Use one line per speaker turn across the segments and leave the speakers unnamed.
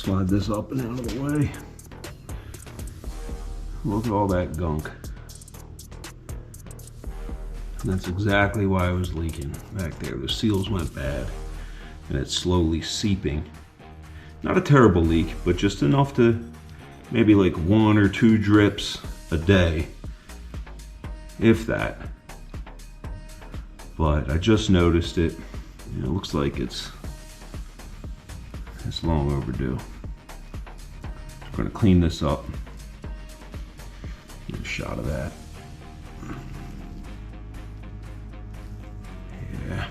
slide this up and out of the way. Look at all that gunk. And that's exactly why I was leaking back there. The seals went bad and it's slowly seeping. Not a terrible leak, but just enough to maybe like 1 or 2 drips a day, if that. But I just noticed it. It looks like it's long overdue. I'm gonna clean this up. Get a shot of that. Yeah.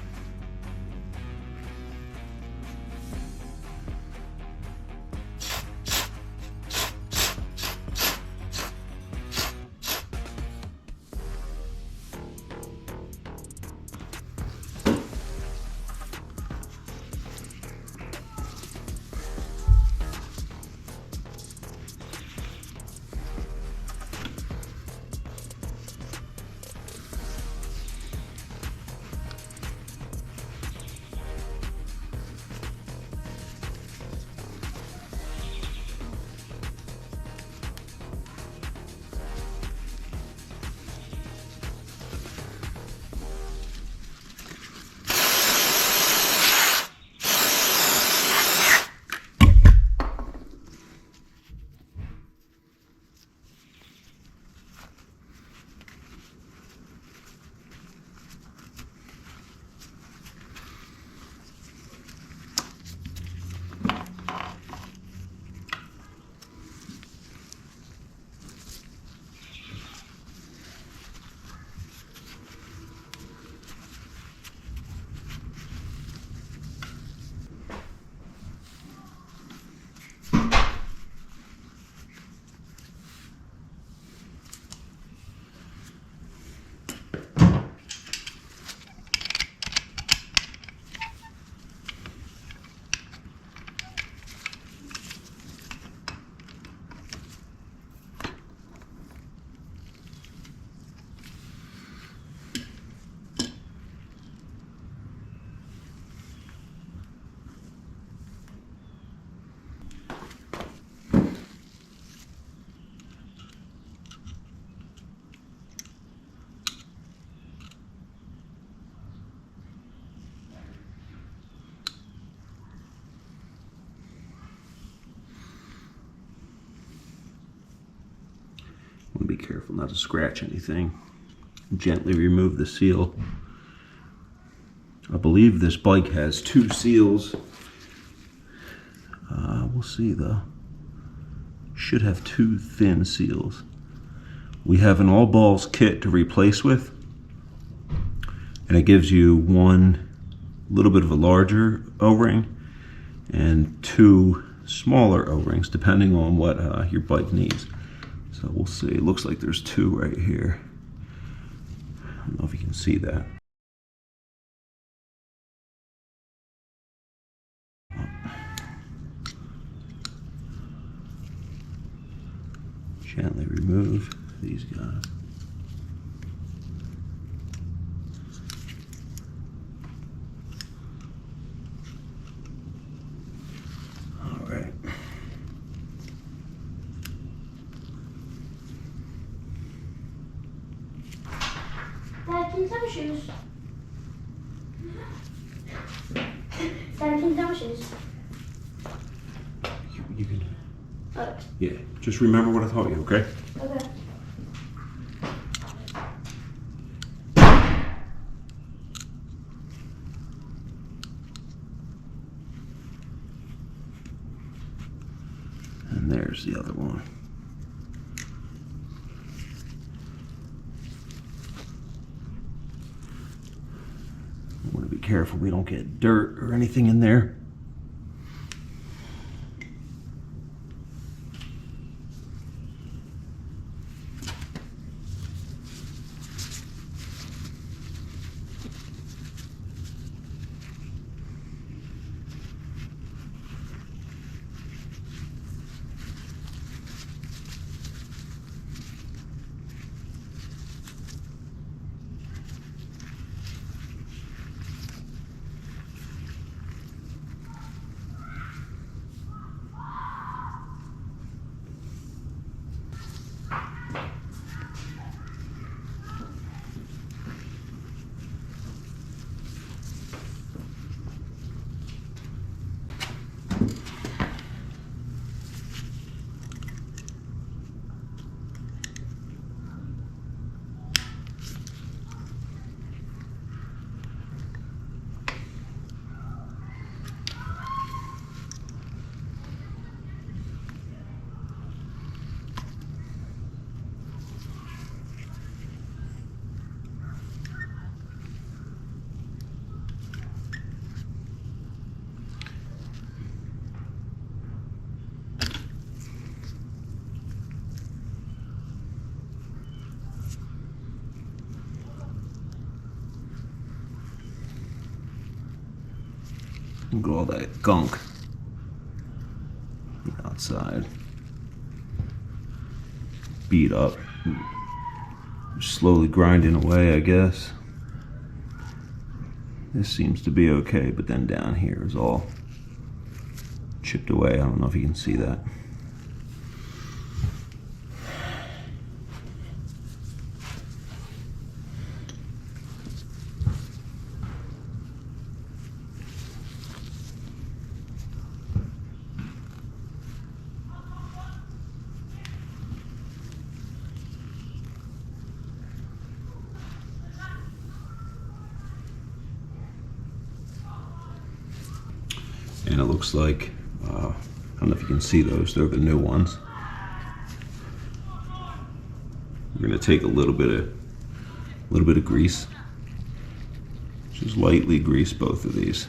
Be careful not to scratch anything. Gently remove the seal. I believe this bike has 2 seals. We'll see though. Should have 2 thin seals. We have an all balls kit to replace with, and it gives you 1 little bit of a larger O-ring and 2 smaller O-rings depending on what your bike needs. So we'll see. It looks like there's 2 right here. I don't know if you can see that. Gently remove these guys. All right.
Dad, can you tell my shoes? Dad, can you tell my shoes?
You can.
Okay.
Yeah. Just remember what I taught you, okay?
Okay.
And there's the other one. I want to be careful we don't get dirt or anything in there. Look at all that gunk outside. Beat up. Slowly grinding away, I guess. This seems to be okay, but then down here is all chipped away. I don't know if you can see that. And it looks like, I don't know if you can see those, they're the new ones. We're gonna take a little bit of grease. Just lightly grease both of these.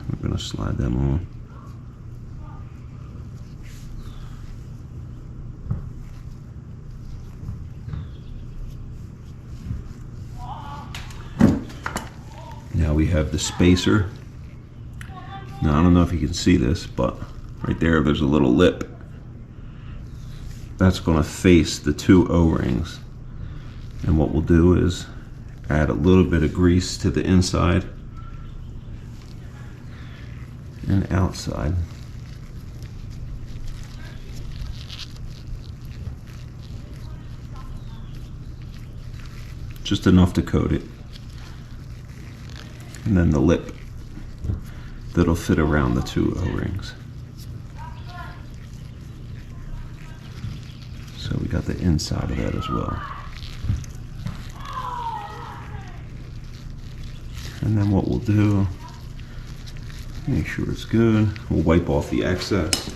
We're gonna slide them on. Now we have the spacer. Now I don't know if you can see this, but right there's a little lip. That's going to face the two O-rings. And what we'll do is add a little bit of grease to the inside and outside. Just enough to coat it. And then the lip that'll fit around the two O-rings. So we got the inside of that as well. And then what we'll do, make sure it's good, we'll wipe off the excess.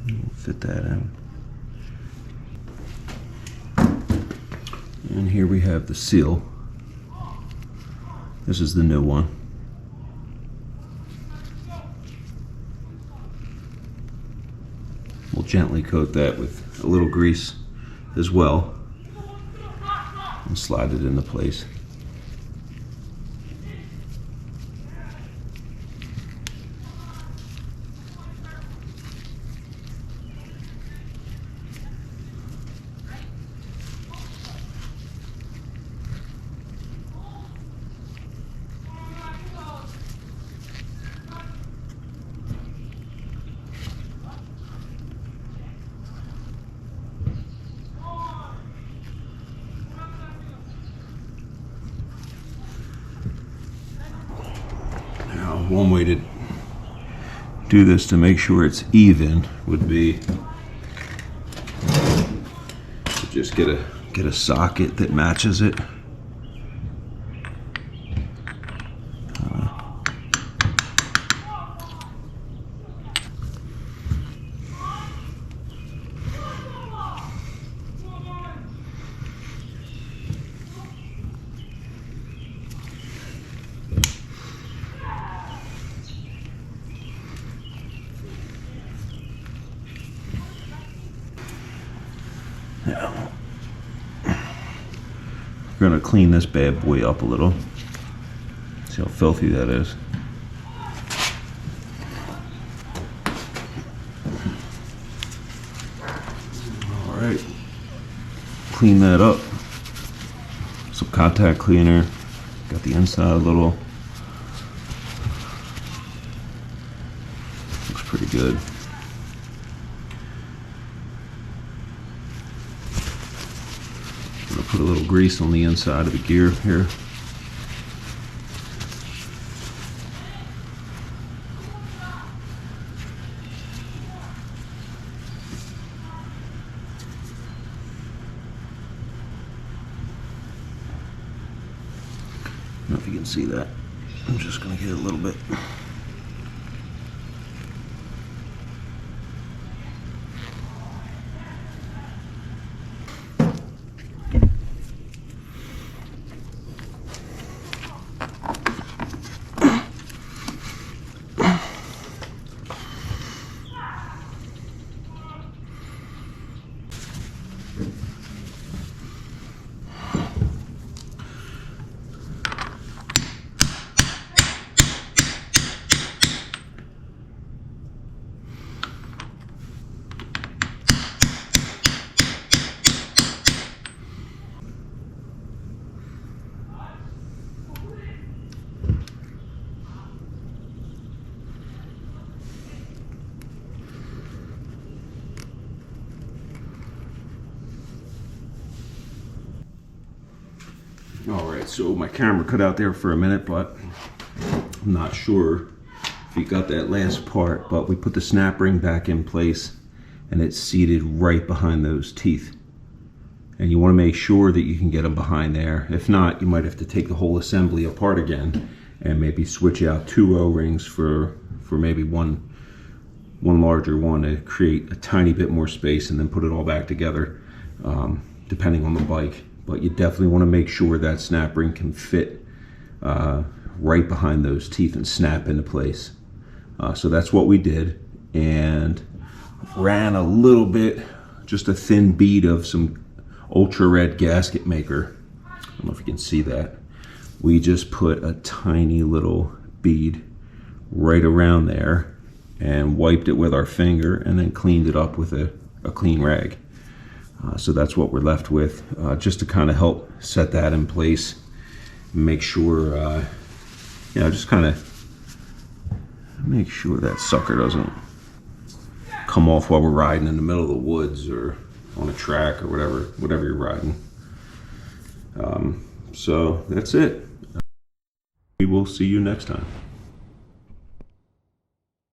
We'll fit that in. And here we have the seal. This is the new one. We'll gently coat that with a little grease as well and slide it into place. One way to do this to make sure it's even would be to just get a socket that matches it. Yeah. We're gonna clean this bad boy up a little. See how filthy that is. All right, clean that up. Some contact cleaner. Got the inside a little. Looks pretty good. Put a little grease on the inside of the gear here. I don't know if you can see that. I'm just going to get a little bit. Alright, so my camera cut out there for a minute, but I'm not sure if you got that last part, but we put the snap ring back in place and it's seated right behind those teeth. And you want to make sure that you can get them behind there. If not, you might have to take the whole assembly apart again and maybe switch out 2 O-rings for maybe one larger one to create a tiny bit more space, and then put it all back together, depending on the bike. But you definitely want to make sure that snap ring can fit right behind those teeth and snap into place. So that's what we did, and ran a little bit, just a thin bead of some ultra red gasket maker. I don't know if you can see that. We just put a tiny little bead right around there and wiped it with our finger, and then cleaned it up with a clean rag. So that's what we're left with, just to kind of help set that in place, make sure, you know, just kind of make sure that sucker doesn't come off while we're riding in the middle of the woods or on a track or whatever you're riding. So that's it. We will see you next time.